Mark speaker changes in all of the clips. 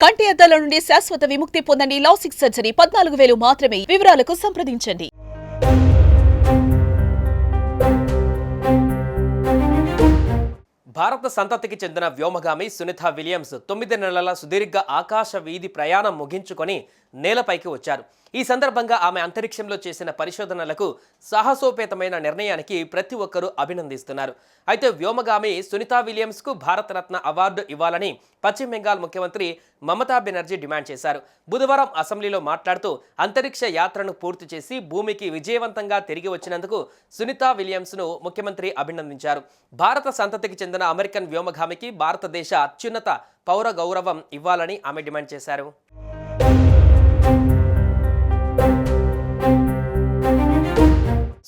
Speaker 1: కంటి అద్దాల నుండి శాశ్వత విముక్తి పొందండి. లాసిక్ సర్జరీ 14,000 మాత్రమే. వివరాలకు సంప్రదించండి.
Speaker 2: భారత సంతతికి చెందిన వ్యోమగామి సునీత విలియమ్స్ 9 నెలల సుదీర్ఘ ఆకాశ వీధి ప్రయాణం ముగించుకొని నేలపైకి వచ్చారు. ఈ సందర్భంగా ఆమె అంతరిక్షంలో చేసిన పరిశోధనలకు సాహసోపేతమైన నిర్ణయానికి ప్రతి ఒక్కరూ అభినందిస్తున్నారు. అయితే వ్యోమగామి సునీత విలియమ్స్కు భారతరత్న అవార్డు ఇవ్వాలని పశ్చిమ బెంగాల్ ముఖ్యమంత్రి మమతా బెనర్జీ డిమాండ్ చేశారు. బుధవారం అసెంబ్లీలో మాట్లాడుతూ అంతరిక్ష యాత్రను పూర్తి చేసి భూమికి విజయవంతంగా తిరిగి వచ్చినందుకు సునీత విలియమ్స్ను ముఖ్యమంత్రి అభినందించారు. భారత సంతతికి చెందిన అమెరికన్ వ్యోమగామికి భారతదేశ అత్యున్నత పౌర గౌరవం ఇవ్వాలని ఆమె డిమాండ్ చేశారు.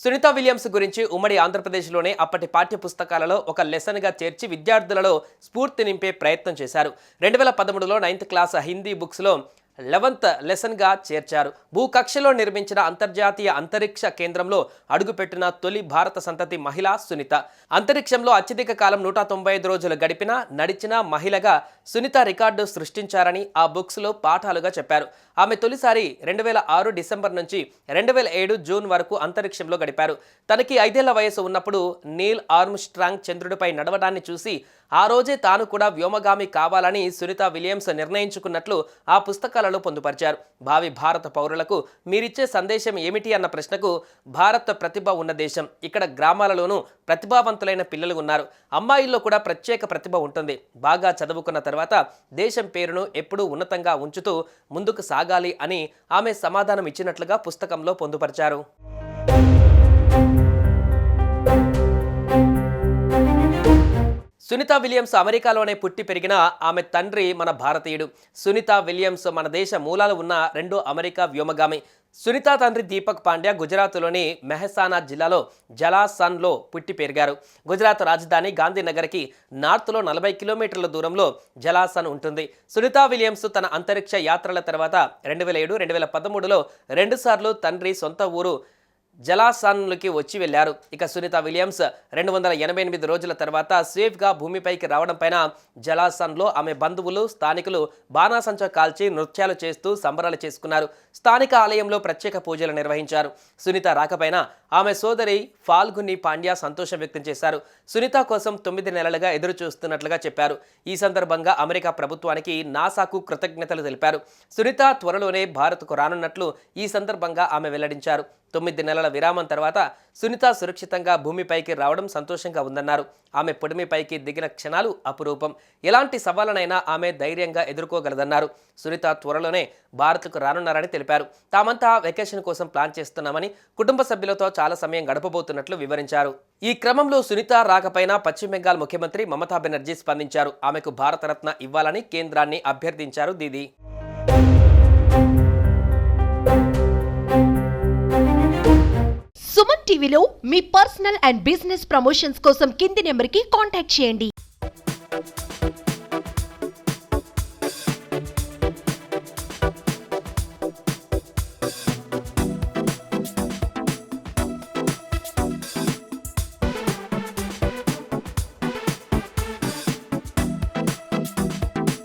Speaker 2: సునీత విలియమ్స్ గురించి ఉమ్మడి ఆంధ్రప్రదేశ్లోనే అప్పటి పాఠ్య పుస్తకాలలో ఒక లెసన్గా చేర్చి విద్యార్థులలో స్ఫూర్తి నింపే ప్రయత్నం చేశారు. 2013లో 9th క్లాస్ హిందీ బుక్స్లో 11th లెసన్గా చేర్చారు. భూకక్షలో నిర్మించిన అంతర్జాతీయ అంతరిక్ష కేంద్రంలో అడుగుపెట్టిన తొలి భారత సంతతి మహిళ సునీత. అంతరిక్షంలో అత్యధిక కాలం 195 రోజులు గడిపిన నడిచిన మహిళగా సునీత రికార్డు సృష్టించారని ఆ బుక్స్లో పాఠాలుగా చెప్పారు. ఆమె తొలిసారి 2006 డిసెంబర్ నుంచి 2007 జూన్ వరకు అంతరిక్షంలో గడిపారు. తనకి 5 ఏళ్ల వయసు ఉన్నప్పుడు నీల్ ఆర్మ్స్ట్రాంగ్ చంద్రుడిపై నడవడాన్ని చూసి ఆ రోజే తాను కూడా వ్యోమగామి కావాలని సునీత విలియమ్స్ నిర్ణయించుకున్నట్లు ఆ పుస్తకాలలో పొందుపరిచారు. భావి భారత పౌరులకు మీరిచ్చే సందేశం ఏమిటి అన్న ప్రశ్నకు, భారత ప్రతిభ ఉన్న దేశం, ఇక్కడ గ్రామాలలోనూ ప్రతిభావంతులైన పిల్లలు ఉన్నారు, అమ్మాయిల్లో కూడా ప్రత్యేక ప్రతిభ ఉంటుంది, బాగా చదువుకున్న తర్వాత దేశం పేరును ఎప్పుడూ ఉన్నతంగా ఉంచుతూ ముందుకు సాగాలి అని ఆమె సమాధానం ఇచ్చినట్లుగా పుస్తకంలో పొందుపరిచారు. సునీత విలియమ్స్ అమెరికాలోనే పుట్టి పెరిగిన ఆమె తండ్రి మన భారతీయుడు. సునీత విలియమ్స్ మన దేశ మూలాలు ఉన్న రెండో అమెరికా వ్యోమగామి. సునీత తండ్రి దీపక్ పాండ్యా గుజరాత్లోని మెహసానా జిల్లాలో జలాసన్లో పుట్టి పెరిగారు. గుజరాత్ రాజధాని గాంధీనగర్కి నార్త్లో 40 కిలోమీటర్ల దూరంలో జలాసన్ ఉంటుంది. సునీత విలియమ్స్ తన అంతరిక్ష యాత్రల తర్వాత 2007, 2013లో 2 సార్లు తండ్రి సొంత ఊరు జలాసన్లోకి వచ్చి వెళ్లారు. ఇక సునీత విలియమ్స్ 288 రోజుల తర్వాత సేఫ్గా భూమిపైకి రావడం పైన జలాసన్లో ఆమె బంధువులు, స్థానికులు బాణాసంచా కాల్చి నృత్యాలు చేస్తూ సంబరాలు చేసుకున్నారు. స్థానిక ఆలయంలో ప్రత్యేక పూజలు నిర్వహించారు. సునీత రాకపైన ఆమె సోదరి ఫాల్గుని పాండ్యా సంతోషం వ్యక్తం చేశారు. సునీత కోసం 9 నెలలుగా ఎదురు చూస్తున్నట్లుగా చెప్పారు. ఈ సందర్భంగా అమెరికా ప్రభుత్వానికి, నాసాకు కృతజ్ఞతలు తెలిపారు. సునీత త్వరలోనే భారత్కు రానున్నట్లు ఈ సందర్భంగా ఆమె వెల్లడించారు. 9 నెలల విరామం తర్వాత సునీత సురక్షితంగా భూమిపైకి రావడం సంతోషంగా ఉందన్నారు. ఆమె పొడిమిపైకి దిగిన క్షణాలు అపురూపం. ఎలాంటి సవాళ్లనైనా ఆమె ధైర్యంగా ఎదుర్కోగలదన్నారు. సునీత త్వరలోనే భారత్కు రానున్నారని తెలిపారు. తామంతా వెకేషన్ కోసం ప్లాన్ చేస్తున్నామని, కుటుంబ సభ్యులతో చాలా సమయం గడపబోతున్నట్లు వివరించారు. ఈ క్రమంలో సునీత రాకపైన పశ్చిమ బెంగాల్ ముఖ్యమంత్రి మమతా బెనర్జీ స్పందించారు. ఆమెకు భారతరత్న ఇవ్వాలని కేంద్రాన్ని అభ్యర్థించారు దీదీ.
Speaker 3: సుమన్ టీవీలో మీ పర్సనల్ అండ్ బిజినెస్ ప్రమోషన్స్ కోసం కింది నెంబర్కి కాంటాక్ట్ చేయండి.